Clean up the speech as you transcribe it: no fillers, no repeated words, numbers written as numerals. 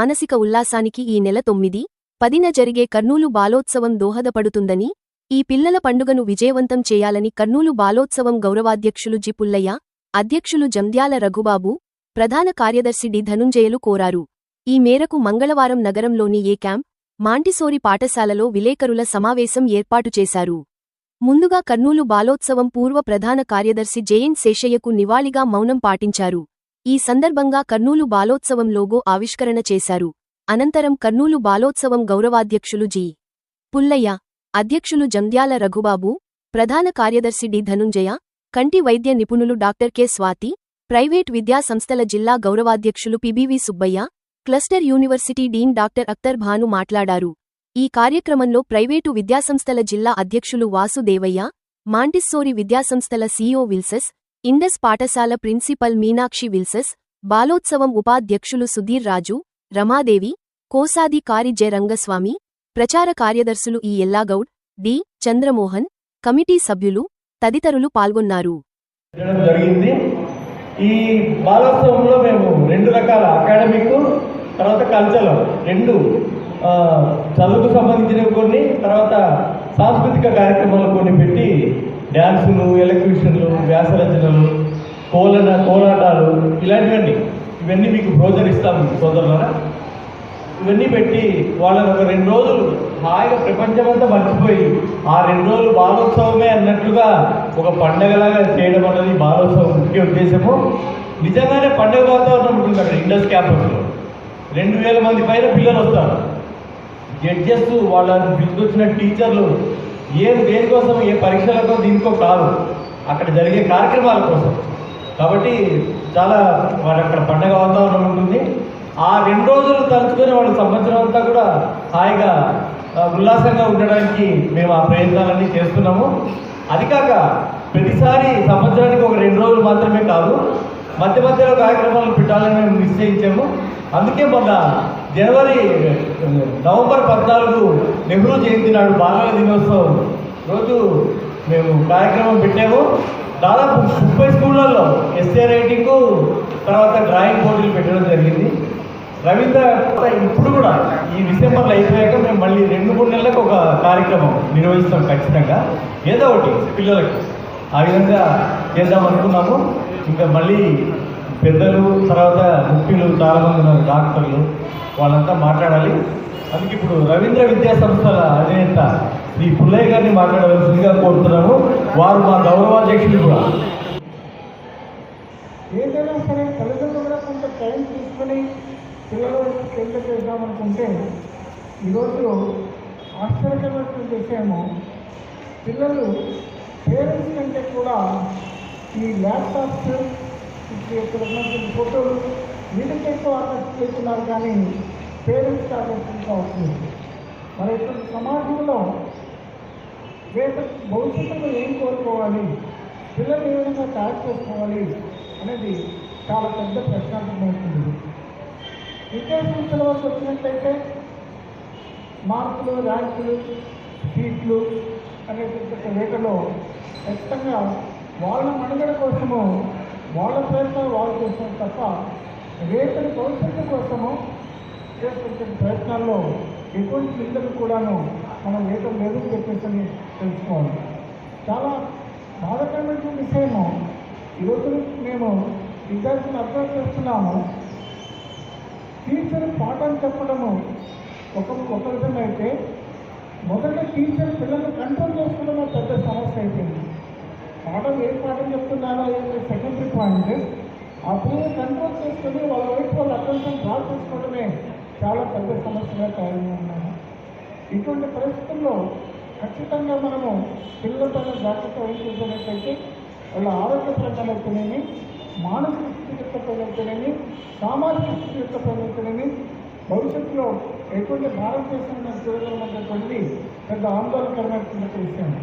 మానసిక ఉల్లాసానికి ఈ నెల 9, 10న జరిగే కర్నూలు బాలోత్సవం దోహదపడుతుందని, ఈ పిల్లల పండుగను విజయవంతం చేయాలని కర్నూలు బాలోత్సవం గౌరవాధ్యక్షులు జి. పుల్లయ్య, అధ్యక్షులు జంధ్యాల రఘుబాబు, ప్రధాన కార్యదర్శి డి. ధనుంజయలు కోరారు. ఈ మేరకు మంగళవారం నగరంలోని ఏ క్యాంప్, మాంటిసోరి పాఠశాలలో విలేకరుల సమావేశం ఏర్పాటు చేశారు. ముందుగా కర్నూలు బాలోత్సవం పూర్వ ప్రధాన కార్యదర్శి జెఎన్ శేషయ్యకు నివాళిగా మౌనం పాటించారు. ఈ సందర్భంగా కర్నూలు బాలోత్సవం లోగో ఆవిష్కరణ చేశారు. అనంతరం కర్నూలు బాలోత్సవం గౌరవాధ్యక్షులు జి. పుల్లయ్య, అధ్యక్షులు జంధ్యాల రఘుబాబు, ప్రధాన కార్యదర్శి డి. ధనుంజయ, కంటి వైద్య నిపుణులు డాక్టర్ కె. స్వాతి, ప్రైవేట్ విద్యా సంస్థల జిల్లా గౌరవాధ్యక్షులు PBV Subbaiah, cluster university dean doctor Akhtar Bhanu మాట్లాడారు. ఈ కార్యక్రమంలో ప్రైవేటు విద్యాసంస్థల జిల్లా అధ్యక్షులు వాసు దేవయ్య, మాంటిస్సోరి విద్యాసంస్థల సిఇఓ విల్సెస్, ఇండస్ పాఠశాల ప్రిన్సిపల్ మీనాక్షి విల్సెస్, బాలోత్సవం ఉపాధ్యక్షులు సుధీర్ రాజు, రమాదేవి, కోశాధికారి జె. రంగస్వామి, ప్రచార కార్యదర్శులు ఈ. ఎల్లాగౌడ్, డి. చంద్రమోహన్, కమిటీ సభ్యులు తదితరులు పాల్గొన్నారు. ఈ బాలోత్సవంలో మేము 2 రకాల అకాడమిక్, తర్వాత కల్చరల్, 2 చదువుకు సంబంధించినవి కొన్ని, తర్వాత సాంస్కృతిక కార్యక్రమాలు కొన్ని పెట్టి డ్యాన్సులు, ఎలక్ట్యూషన్లు, వ్యాసరచనలు, కోలాటాలు ఇవన్నీ మీకు ప్రోత్సహిస్తాం సోదరులారా. ఇవన్నీ పెట్టి వాళ్ళని ఒక 2 రోజులు హాయిగా ప్రపంచమంతా మర్చిపోయి ఆ 2 రోజులు బాలోత్సవమే అన్నట్లుగా ఒక పండగలాగా చేయడం అన్నది బాలోత్సవం ముఖ్య ఉద్దేశము. నిజంగానే పండగ వాతావరణం ఉంటుంది అక్కడ ఇండస్ క్యాంపస్లో. 2000 మంది పైన పిల్లలు వస్తారు. జడ్జెస్, వాళ్ళని పిలుచుకొచ్చిన టీచర్లు దేనికోసం, ఏ పరీక్షలకో దీనికో కాదు, అక్కడ జరిగే కార్యక్రమాల కోసం. కాబట్టి చాలా వాళ్ళకి అక్కడ పండగ వాతావరణం ఉంటుంది. ఆ 2 రోజులు తలుచుకొని వాళ్ళు సంవత్సరం అంతా కూడా హాయిగా ఉల్లాసంగా ఉండడానికి మేము ఆ ప్రయత్నాలన్నీ చేస్తున్నాము. అది కాక ప్రతిసారి సంవత్సరానికి ఒక 2 రోజులు మాత్రమే కాదు, మధ్యలో కార్యక్రమాలు పెట్టాలని మేము నిశ్చయించాము. అందుకే మొన్న నవంబర్ 14 నెహ్రూ జయంతి నాడు బాలల దినోత్సవం రోజు మేము కార్యక్రమం పెట్టాము. దాదాపు 30 స్కూళ్ళల్లో ఎస్ఏ రైటింగు, తర్వాత డ్రాయింగ్ పోటీలు పెట్టడం జరిగింది. రవీంద్ర ఇప్పుడు కూడా ఈ డిసెంబర్లో అయిపోయాక మేము మళ్ళీ 2-3 నెలలకు ఒక కార్యక్రమం నిర్వహిస్తాం ఖచ్చితంగా, ఏదో ఒకటి పిల్లలకి. ఆ విధంగా చేద్దాం అనుకున్నాము. ఇంకా మళ్ళీ పెద్దలు, తర్వాత ముఖ్యులు చాలామంది ఉన్నారు, డాక్టర్లు, వాళ్ళంతా మాట్లాడాలి. అందుకే ఇప్పుడు రవీంద్ర విద్యా సంస్థల అధినేత శ్రీ పుల్లయ్య గారిని మాట్లాడవలసిందిగా కోరుతున్నాము. వారు మా గౌరవాధ్యక్షులు కూడా. ఏదైనా సరే తల్లిదండ్రులు కూడా కొంత టైం తీసుకొని పిల్లలకు పెద్ద చేద్దామనుకుంటే ఈరోజు ఆశ్చర్యకరమైన విషయము, పిల్లలు పేరెంట్స్ కంటే కూడా ఈ ల్యాప్టాప్స్, ఇక్కడ ఉన్నటువంటి ఫోటోలు వీటికి ఎక్కువ ఆకర్షణ చేస్తున్నారు, కానీ పేరెంట్స్కి ఆకర్షించవస్తుంది. మరి ఇటువంటి సమాజంలో రేపు భవిష్యత్తులో ఏం కోరుకోవాలి, పిల్లలు ఏ విధంగా తయారు చేసుకోవాలి అనేది చాలా పెద్ద ప్రశ్నార్థమవుతుంది. విద్యా సంస్థల వరకు వచ్చినట్లయితే మార్కులు, ర్యాంకులు, సీట్లు అనేటువంటి రేఖలో ఖచ్చితంగా వాళ్ళ మనుగడ కోసము, వాళ్ళ ప్రయత్నాలు వాళ్ళ కోసం తప్ప రేపటి భవిష్యత్తు కోసము చేస్తున్న ప్రయత్నాల్లో ఎటువంటి పిల్లలు కూడాను మనం వేయటం లేదని చెప్పేసి తెలుసుకోవాలి. చాలా బాధాకరమైన విషయము. ఈరోజు మేము విద్యార్థులను అర్థం చేస్తున్నాము. టీచర్ పాఠం చెప్పడము ఒక విధంగా అయితే, మొదట టీచర్ పిల్లల్ని కంట్రోల్ చేసుకోవడం పెద్ద సమస్య అయిపోయింది. ఏం పాఠం చెప్తున్నారో సెకండరీ పాయింట్, ఆ పిల్లల్ని కంట్రోల్ చేసుకొని వాళ్ళ వైపు వాళ్ళ అటెన్షన్ డ్రా చేసుకోవడమే చాలా పెద్ద సమస్యగా తయారై ఉన్నాము. ఇటువంటి పరిస్థితుల్లో ఖచ్చితంగా మనము పిల్లలపైన జాగ్రత్త వహించినట్లయితే వాళ్ళ ఆరోగ్యపరంగా అయితేనేమి, మానసిక స్థితి యొక్క అయితేనేమి, సామాజిక స్థితి యొక్క అయితేనేమి, భవిష్యత్తులో ఎటువంటి భారతదేశంలో చూడగలమనేటువంటి పెద్ద ఆందోళనకరమైనటువంటి విషయం.